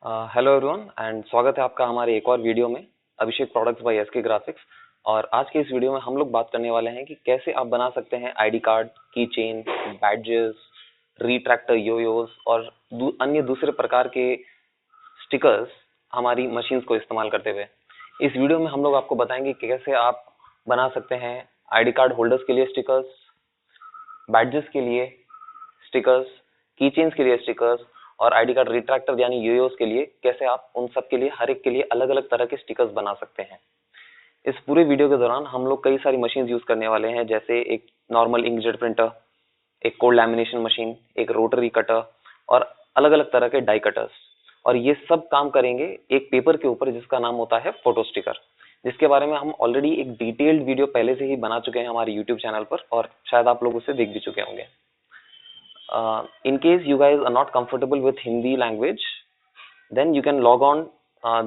Hello everyone and स्वागत है आपका हमारे एक और वीडियो में अभिषेक प्रोडक्ट्स बाय एसके ग्राफिक्स। और आज के इस वीडियो में हम लोग बात करने वाले हैं कि कैसे आप बना सकते हैं आईडी कार्ड, की चेन, बैडजेस, रिट्रैक्टर, योयोस और अन्य दूसरे प्रकार के स्टिकर्स हमारी मशीन्स को इस्तेमाल करते हुए। इस वीडियो में हम लोग आपको बताएंगे कि कैसे आप बना सकते हैं आईडी कार्ड होल्डर्स के लिए स्टिकर्स, बैडजेस के लिए स्टिकर्स, की चेन्स के लिए स्टिकर्स और आईडी कार्ड रिट्रैक्टर यानी यूयोस के लिए कैसे आप उन सब के लिए हर एक के लिए अलग अलग तरह के स्टिकर्स बना सकते हैं। इस पूरे वीडियो के दौरान हम लोग कई सारी मशीन यूज करने वाले हैं, जैसे एक नॉर्मल इंकजेट प्रिंटर, एक कोल्ड लैमिनेशन मशीन, एक रोटरी कटर और अलग अलग तरह के डाई कटर्स। और ये सब काम करेंगे एक पेपर के ऊपर जिसका नाम होता है फोटो स्टिकर, जिसके बारे में हम ऑलरेडी एक डिटेल्ड वीडियो पहले से ही बना चुके हैं हमारे यूट्यूब चैनल पर और शायद आप लोग उसे देख भी चुके होंगे। In case you guys are not comfortable with Hindi language, then you can log on,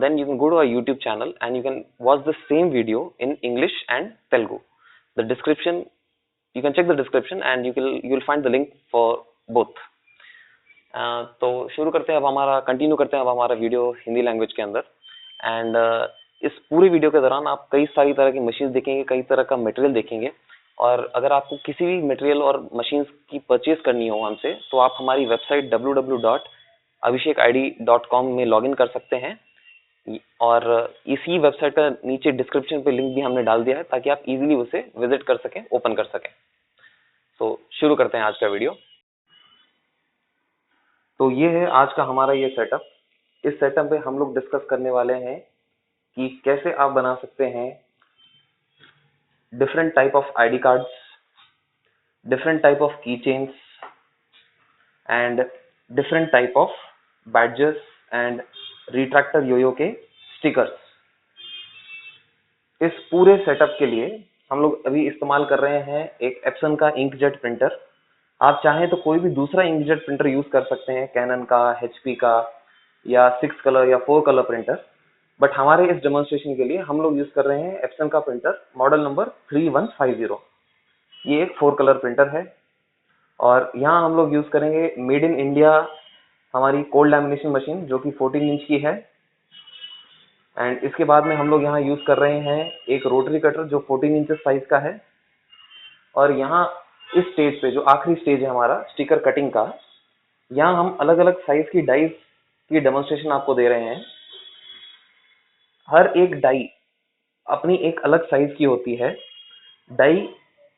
then you can go to our YouTube channel and you can watch the same video in English and Telugu. The description, you can check the description and you'll find the link for both. तो शुरू करते हैं अब हमारा continue करते हैं अब हमारा वीडियो हिंदी लैंग्वेज के अंदर। एंड इस पूरे वीडियो के दौरान आप कई सारी तरह की मशीन देखेंगे, कई तरह का मटेरियल देखेंगे। और अगर आपको किसी भी मटेरियल और मशीन्स की परचेज करनी हो हमसे, तो आप हमारी वेबसाइट www.abhishekid.com में लॉगिन कर सकते हैं। और इसी वेबसाइट का नीचे डिस्क्रिप्शन पे लिंक भी हमने डाल दिया है ताकि आप इजीली उसे विजिट कर सकें, ओपन कर सकें। तो शुरू करते हैं आज का वीडियो। तो ये है आज का हमारा ये सेटअप। इस सेटअप पे हम लोग डिस्कस करने वाले हैं कि कैसे आप बना सकते हैं different type of ID cards, different type of keychains and different type of badges and retractor yo-yo के stickers। इस पूरे सेटअप के लिए हम लोग अभी इस्तेमाल कर रहे हैं एक एप्सन का इंकजेट प्रिंटर। आप चाहें तो कोई भी दूसरा इंकजेट प्रिंटर यूज कर सकते हैं, कैनन का, HP का या 6 कलर या 4 कलर प्रिंटर। बट हमारे इस डेमोन्स्ट्रेशन के लिए हम लोग यूज कर रहे हैं एप्सन का प्रिंटर मॉडल नंबर 3150। ये एक 4 कलर प्रिंटर है और यहाँ हम लोग यूज करेंगे मेड इन इंडिया हमारी कोल्ड लैमिनेशन मशीन जो कि 14 इंच की है। एंड इसके बाद में हम लोग यहाँ यूज कर रहे हैं एक रोटरी कटर जो 14 इंच साइज का है। और यहाँ इस स्टेज पे जो आखिरी स्टेज है हमारा स्टिकर कटिंग का, यहाँ हम अलग अलग साइज की डाइज की डेमोन्स्ट्रेशन आपको दे रहे हैं। हर एक डाई अपनी एक अलग साइज की होती है। डाई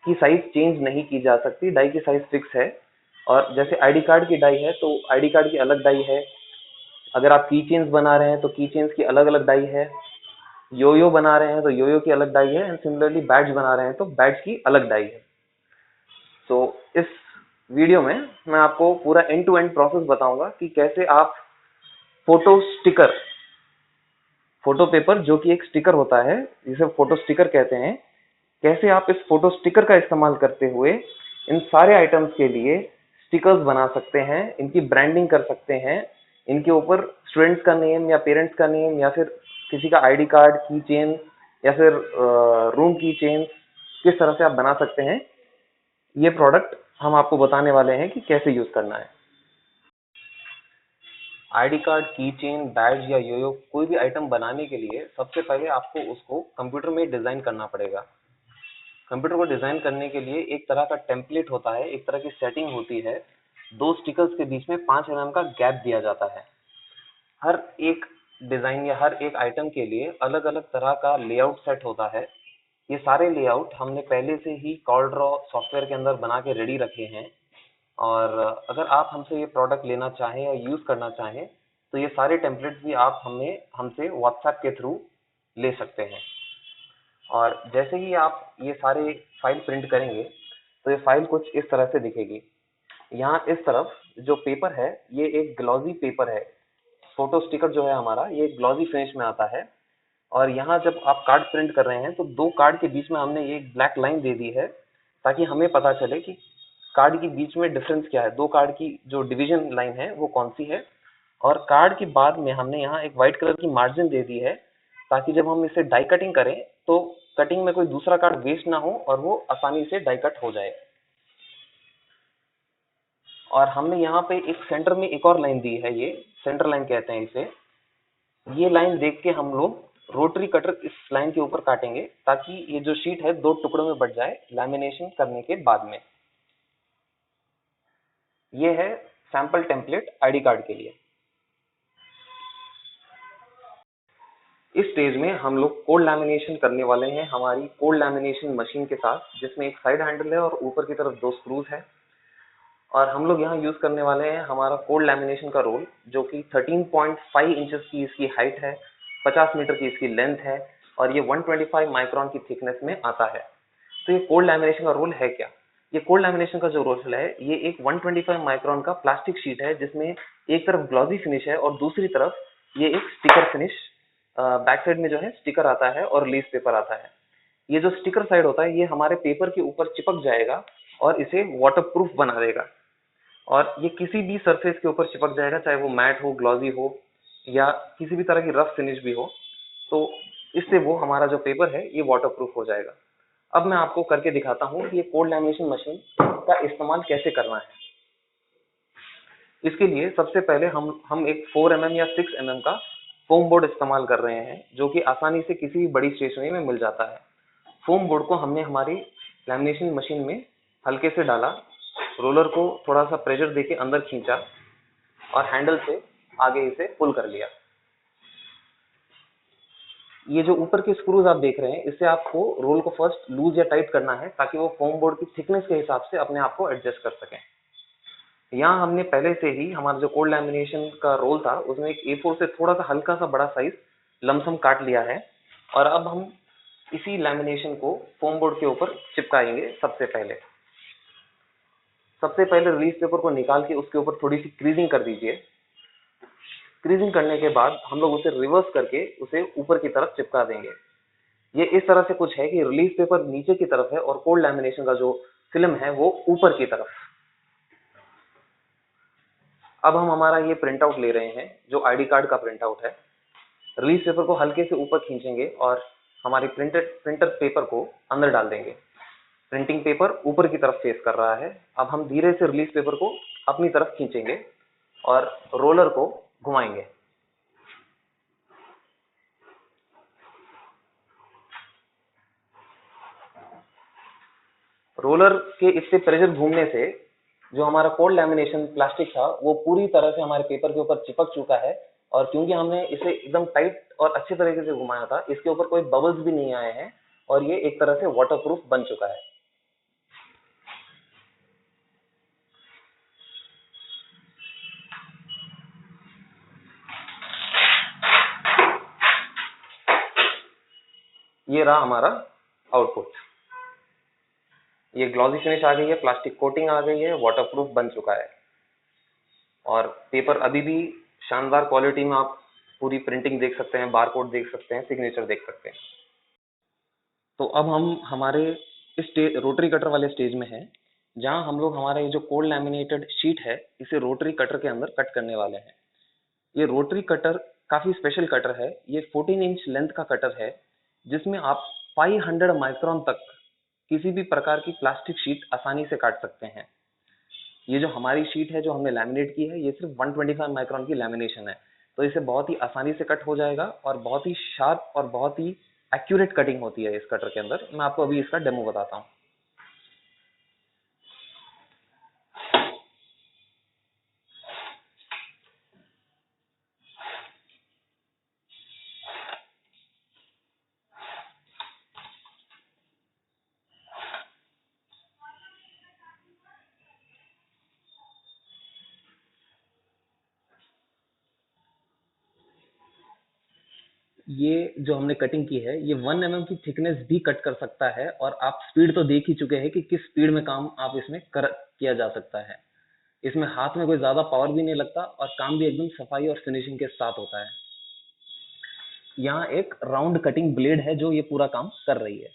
की साइज चेंज नहीं की जा सकती, डाई की साइज फिक्स है। और जैसे आईडी कार्ड की डाई है तो आईडी कार्ड की अलग डाई है। अगर आप की चेन्स बना रहे हैं तो की चेन्स की अलग अलग डाई है। योयो बना रहे हैं तो योयो की अलग डाई है। एंड सिमिलरली बैड्ज बना रहे हैं तो बैड्ज की अलग डाई है। तो इस वीडियो में मैं आपको पूरा एंड टू एंड प्रोसेस बताऊंगा कि कैसे आप फोटो स्टिकर, फोटो पेपर जो कि एक स्टिकर होता है जिसे फोटो स्टिकर कहते हैं, कैसे आप इस फोटो स्टिकर का इस्तेमाल करते हुए इन सारे आइटम्स के लिए स्टिकर्स बना सकते हैं, इनकी ब्रांडिंग कर सकते हैं, इनके ऊपर स्टूडेंट्स का नेम या पेरेंट्स का नेम या फिर किसी का आईडी कार्ड, की चेन या फिर रूम की चेन किस तरह से आप बना सकते हैं। ये प्रोडक्ट हम आपको बताने वाले हैं कि कैसे यूज करना है। आईडी कार्ड, की चेन, बैज या योयो कोई भी आइटम बनाने के लिए सबसे पहले आपको उसको कंप्यूटर में डिजाइन करना पड़ेगा। कंप्यूटर को डिजाइन करने के लिए एक तरह का टेम्पलेट होता है, एक तरह की सेटिंग होती है। दो स्टिकर्स के बीच में 5 mm का गैप दिया जाता है। हर एक डिजाइन या हर एक आइटम के लिए अलग अलग तरह का लेआउट सेट होता है। ये सारे लेआउट हमने पहले से ही कॉर्ड्रॉ सॉफ्टवेयर के अंदर बना के रेडी रखे हैं। और अगर आप हमसे ये प्रोडक्ट लेना चाहें या यूज करना चाहें तो ये सारे टेम्पलेट्स भी आप हमसे व्हाट्सएप के थ्रू ले सकते हैं। और जैसे ही आप ये सारे फाइल प्रिंट करेंगे तो ये फाइल कुछ इस तरह से दिखेगी। यहाँ इस तरफ जो पेपर है ये एक ग्लॉसी पेपर है। फोटो स्टिकर जो है हमारा ये ग्लॉसी फिनिश में आता है। और यहाँ जब आप कार्ड प्रिंट कर रहे हैं तो दो कार्ड के बीच में हमने ये ब्लैक लाइन दे दी है ताकि हमें पता चले कि कार्ड के बीच में डिफरेंस क्या है, दो कार्ड की जो डिवीजन लाइन है वो कौन सी है। और कार्ड के बाद में हमने यहाँ एक व्हाइट कलर की मार्जिन दे दी है ताकि जब हम इसे डाई कटिंग करें तो कटिंग में कोई दूसरा कार्ड वेस्ट ना हो और वो आसानी से डाई कट हो जाए। और हमने यहाँ पे एक सेंटर में एक और लाइन दी है, ये सेंटर लाइन कहते हैं इसे। ये लाइन देख के हम लोग रोटरी कटर इस लाइन के ऊपर काटेंगे ताकि ये जो शीट है 2 टुकड़ों में बट जाए लैमिनेशन करने के बाद में। ये है सैंपल टेम्पलेट आईडी कार्ड के लिए। इस स्टेज में हम लोग कोल्ड लैमिनेशन करने वाले हैं हमारी कोल्ड लैमिनेशन मशीन के साथ, जिसमें एक साइड हैंडल है और ऊपर की तरफ 2 स्क्रूज है। और हम लोग यहाँ यूज करने वाले हैं हमारा कोल्ड लैमिनेशन का रोल, जो कि 13.5 इंचेस की इसकी हाइट है, 50 मीटर की इसकी लेंथ है और ये 125 माइक्रोन की थिकनेस में आता है। तो ये कोल्ड लैमिनेशन का रोल है क्या? ये कोल्ड लैमिनेशन का जो रोल है, ये एक 125 माइक्रोन का प्लास्टिक शीट है जिसमें एक तरफ ग्लॉसी फिनिश है और दूसरी तरफ ये एक स्टिकर फिनिश, बैक साइड में जो है स्टिकर आता है और रिलीज पेपर आता है। ये जो स्टिकर साइड होता है ये हमारे पेपर के ऊपर चिपक जाएगा और इसे वाटरप्रूफ बना देगा। और ये किसी भी सरफेस के ऊपर चिपक जाएगा, चाहे वो मैट हो, ग्लॉसी हो या किसी भी तरह की रफ फिनिश भी हो, तो इससे वो हमारा जो पेपर है ये वाटरप्रूफ हो जाएगा। अब मैं आपको करके दिखाता हूँ कि ये कोल्ड लैमिनेशन मशीन का इस्तेमाल कैसे करना है। इसके लिए सबसे पहले हम एक 4 mm या 6 mm का फोम बोर्ड इस्तेमाल कर रहे हैं, जो कि आसानी से किसी भी बड़ी स्टेशनरी में मिल जाता है। फोम बोर्ड को हमने हमारी लैमिनेशन मशीन में हल्के से डाला, रोलर को थोड़ा सा प्रेशर देके अंदर खींचा और हैंडल से आगे इसे पुल कर लिया। ये जो ऊपर के स्क्रूज आप देख रहे हैं, इससे आपको रोल को फर्स्ट लूज या टाइट करना है ताकि वो फोम बोर्ड की थिकनेस के हिसाब से अपने आप को एडजस्ट कर सकें। यहाँ हमने पहले से ही हमारा जो कोल्ड लैमिनेशन का रोल था उसमें एक A4 से थोड़ा सा हल्का सा बड़ा साइज लमसम काट लिया है और अब हम इसी लैमिनेशन को फोम बोर्ड के ऊपर चिपकाएंगे। सबसे पहले रिलीज पेपर को निकाल के उसके ऊपर थोड़ी सी क्रीजिंग कर दीजिए। क्रीजिंग करने के बाद हम लोग उसे रिवर्स करके उसे ऊपर की तरफ चिपका देंगे। ये इस तरह से कुछ है कि रिलीज पेपर नीचे की तरफ है और कोल्ड लैमिनेशन का जो फिल्म है वो ऊपर की तरफ। अब हम हमारा ये प्रिंट आउट ले रहे हैं जो आईडी कार्ड का प्रिंट आउट है। रिलीज पेपर को हल्के से ऊपर खींचेंगे और हमारे प्रिंटर पेपर को अंदर डाल देंगे। प्रिंटिंग पेपर ऊपर की तरफ फेस कर रहा है। अब हम धीरे से रिलीज पेपर को अपनी तरफ खींचेंगे और रोलर को घुमाएंगे। रोलर के इससे प्रेशर घूमने से जो हमारा कोल्ड लैमिनेशन प्लास्टिक था वो पूरी तरह से हमारे पेपर के ऊपर चिपक चुका है। और क्योंकि हमने इसे एकदम टाइट और अच्छे तरीके से घुमाया था, इसके ऊपर कोई बबल्स भी नहीं आए हैं और ये एक तरह से वाटरप्रूफ बन चुका है। ये रहा हमारा आउटपुट। ये ग्लॉसी फिनिश आ गई है, प्लास्टिक कोटिंग आ गई है, वाटरप्रूफ बन चुका है और पेपर अभी भी शानदार क्वालिटी में आप पूरी प्रिंटिंग देख सकते हैं, बारकोड देख सकते हैं, सिग्नेचर देख सकते हैं। तो अब हम हमारे इस रोटरी कटर वाले स्टेज में हैं, जहां हम लोग हमारे जो कोल्ड लैमिनेटेड शीट है इसे रोटरी कटर के अंदर कट करने वाले हैं। ये रोटरी कटर काफी स्पेशल कटर है। ये 14 इंच लेंथ का कटर है जिसमें आप 500 माइक्रोन तक किसी भी प्रकार की प्लास्टिक शीट आसानी से काट सकते हैं। ये जो हमारी शीट है जो हमने लैमिनेट की है, ये सिर्फ 125 माइक्रोन की लैमिनेशन है, तो इसे बहुत ही आसानी से कट हो जाएगा और बहुत ही शार्प और बहुत ही एक्यूरेट कटिंग होती है इस कटर के अंदर। मैं आपको अभी इसका डेमो बताता हूँ। ये जो हमने कटिंग की है ये 1 mm की थिकनेस भी कट कर सकता है और आप स्पीड तो देख ही चुके हैं कि किस स्पीड में काम आप इसमें किया जा सकता है। इसमें हाथ में कोई ज्यादा पावर भी नहीं लगता और काम भी एकदम सफाई और फिनिशिंग के साथ होता है। यहाँ एक राउंड कटिंग ब्लेड है जो ये पूरा काम कर रही है।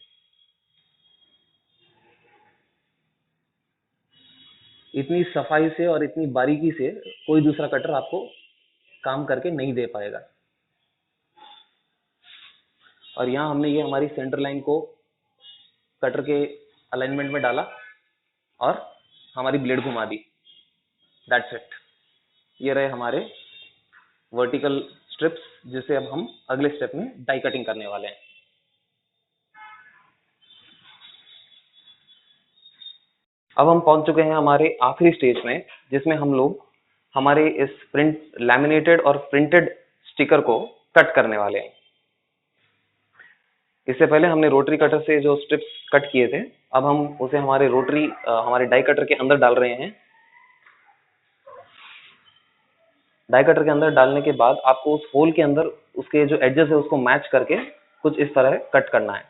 इतनी सफाई से और इतनी बारीकी से कोई दूसरा कटर आपको काम करके नहीं दे पाएगा। और यहाँ हमने ये हमारी सेंटर लाइन को कटर के अलाइनमेंट में डाला और हमारी ब्लेड घुमा दी। That's it. ये रहे हमारे वर्टिकल स्ट्रिप्स, जिसे अब हम अगले स्टेप में डाई कटिंग करने वाले हैं। अब हम पहुंच चुके हैं हमारे आखिरी स्टेज में, जिसमें हम लोग हमारे इस प्रिंट लैमिनेटेड और प्रिंटेड स्टिकर को कट करने वाले हैं। इससे पहले हमने रोटरी कटर से जो स्ट्रिप्स कट किए थे, अब हम उसे हमारे डाई कटर के अंदर डाल रहे हैं। डाई कटर के अंदर डालने के बाद आपको उस होल के अंदर उसके जो एजेस है उसको मैच करके कुछ इस तरह कट करना है।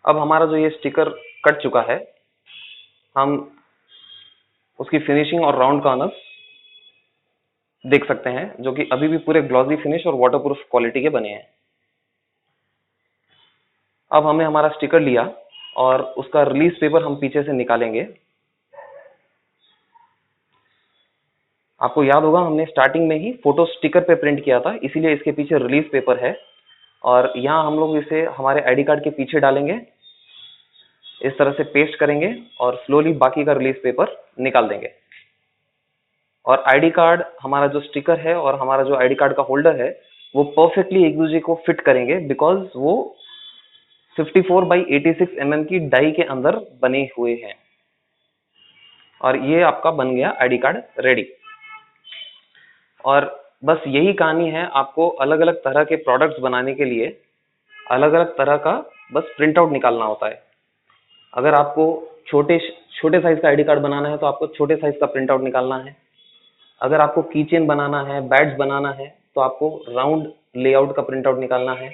अब हमारा जो ये स्टिकर कट चुका है, हम उसकी फिनिशिंग और राउंड कॉर्नर्स देख सकते हैं, जो कि अभी भी पूरे ग्लॉसी फिनिश और वाटरप्रूफ क्वालिटी के बने हैं। अब हमने हमारा स्टिकर लिया और उसका रिलीज पेपर हम पीछे से निकालेंगे। आपको याद होगा हमने स्टार्टिंग में ही फोटो स्टिकर पे प्रिंट किया था, इसीलिए इसके पीछे रिलीज पेपर है। और यहाँ हम लोग इसे हमारे आईडी कार्ड के पीछे डालेंगे, इस तरह से पेस्ट करेंगे और स्लोली बाकी का रिलीज पेपर निकाल देंगे। और आईडी कार्ड, हमारा जो स्टिकर है और हमारा जो आईडी कार्ड का होल्डर है, वो परफेक्टली एक दूसरे को फिट करेंगे, बिकॉज वो 54x86 mm की डाई के अंदर बने हुए हैं। और ये आपका बन गया आईडी कार्ड रेडी। और बस यही कहानी है, आपको अलग अलग तरह के प्रोडक्ट्स बनाने के लिए अलग अलग तरह का बस प्रिंट आउट निकालना होता है। अगर आपको छोटे साइज का आईडी कार्ड बनाना है तो आपको छोटे साइज का प्रिंट आउट निकालना है। अगर आपको की चेन बनाना है, बैड्स बनाना है, तो आपको राउंड लेआउट का प्रिंट आउट निकालना है।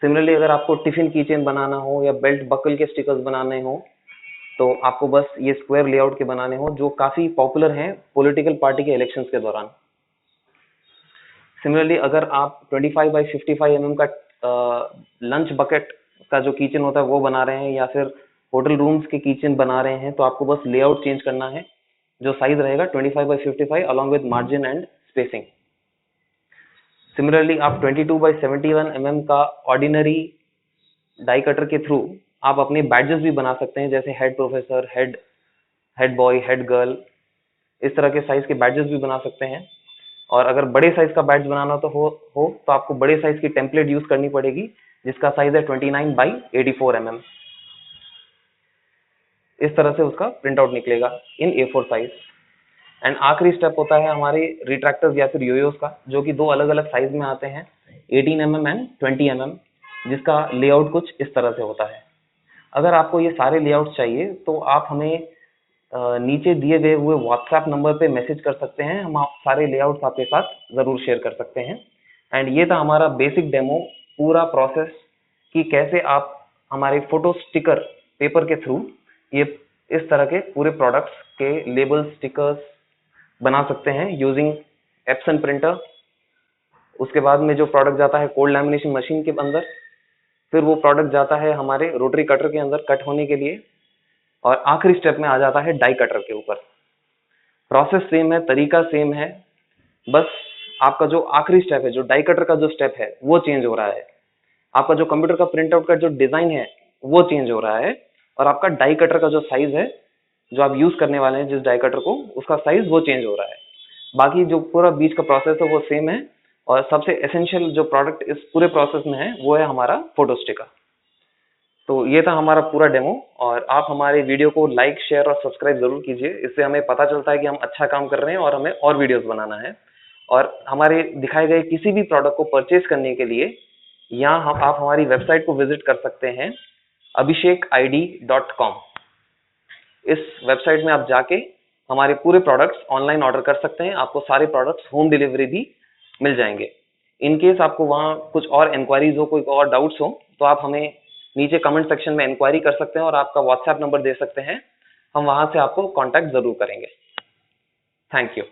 सिमिलरली अगर आपको टिफिन की चेन बनाना हो या बेल्ट बकल के स्टिकर्स बनाने हो, तो आपको बस ये स्क्वायर लेआउट के बनाने हो, जो काफी पॉपुलर हैं पॉलिटिकल पार्टी के इलेक्शंस के दौरान। सिमिलरली अगर आप 25x55 mm का लंच बकेट का जो किचन होता है वो बना रहे हैं, या फिर होटल रूम्स के किचन बना रहे हैं, तो आपको बस लेआउट चेंज करना है। जो साइज रहेगा 25x55 along with margin and spacing. Similarly आप 22x71 mm का ऑर्डिनरी डाई कटर के थ्रू आप अपने बैडजेस भी बना सकते हैं, जैसे head professor, head boy, head girl, इस तरह के साइज के बैडजेस भी बना सकते हैं। और अगर बड़े साइज का बैड्ज बनाना तो आपको बड़े साइज की टेम्पलेट यूज करनी पड़ेगी, जिसका साइज है 29x84 mm। इस तरह से उसका प्रिंट आउट निकलेगा इन A4 साइज। एंड आखिरी स्टेप होता है हमारे रिट्रैक्टर्स या फिर योयोस का, जो कि दो अलग अलग साइज में आते हैं, 18 mm एंड 20 mm, जिसका लेआउट कुछ इस तरह से होता है। अगर आपको ये सारे लेआउट चाहिए तो आप हमें नीचे दिए गए हुए व्हाट्सएप नंबर पे मैसेज कर सकते हैं, हम सारे लेआउट्स आपके साथ जरूर शेयर कर सकते हैं। एंड ये था हमारा बेसिक डेमो, पूरा प्रोसेस कि कैसे आप हमारे फोटो स्टिकर पेपर के थ्रू ये इस तरह के पूरे प्रोडक्ट्स के लेबल स्टिकर्स बना सकते हैं यूजिंग एप्सन प्रिंटर। उसके बाद में जो प्रोडक्ट जाता है कोल्ड लैमिनेशन मशीन के अंदर, फिर वो प्रोडक्ट जाता है हमारे रोटरी कटर के अंदर कट होने के लिए, और आखिरी स्टेप में आ जाता है डाई कटर के ऊपर। प्रोसेस सेम है, तरीका सेम है, बस आपका जो आखिरी स्टेप है, जो डाई कटर का जो स्टेप है, वो चेंज हो रहा है। आपका जो कंप्यूटर का प्रिंट आउट का जो डिजाइन है वो चेंज हो रहा है, और आपका डाई कटर का जो साइज है, जो आप यूज करने वाले हैं जिस डाई कटर को, उसका साइज वो चेंज हो रहा है। बाकी जो पूरा बीच का प्रोसेस है वो सेम है, और सबसे एसेंशियल जो प्रोडक्ट इस पूरे प्रोसेस में है वो है हमारा फोटो स्टिकर। तो ये था हमारा पूरा डेमो, और आप हमारे वीडियो को लाइक, शेयर और सब्सक्राइब जरूर कीजिए। इससे हमें पता चलता है कि हम अच्छा काम कर रहे हैं और हमें और वीडियोस बनाना है। और हमारे दिखाए गए किसी भी प्रोडक्ट को परचेज करने के लिए यहाँ आप हमारी वेबसाइट को विजिट कर सकते हैं, abhishekid.com। इस वेबसाइट में आप जाके हमारे पूरे प्रोडक्ट्स ऑनलाइन ऑर्डर कर सकते हैं। आपको सारे प्रोडक्ट्स होम डिलीवरी भी मिल जाएंगे। इन केस आपको वहाँ कुछ और इंक्वायरीज हो, कोई और डाउट्स हो, तो आप हमें नीचे कमेंट सेक्शन में इंक्वायरी कर सकते हैं और आपका व्हाट्सएप नंबर दे सकते हैं। हम वहां से आपको कांटेक्ट जरूर करेंगे। Thank you.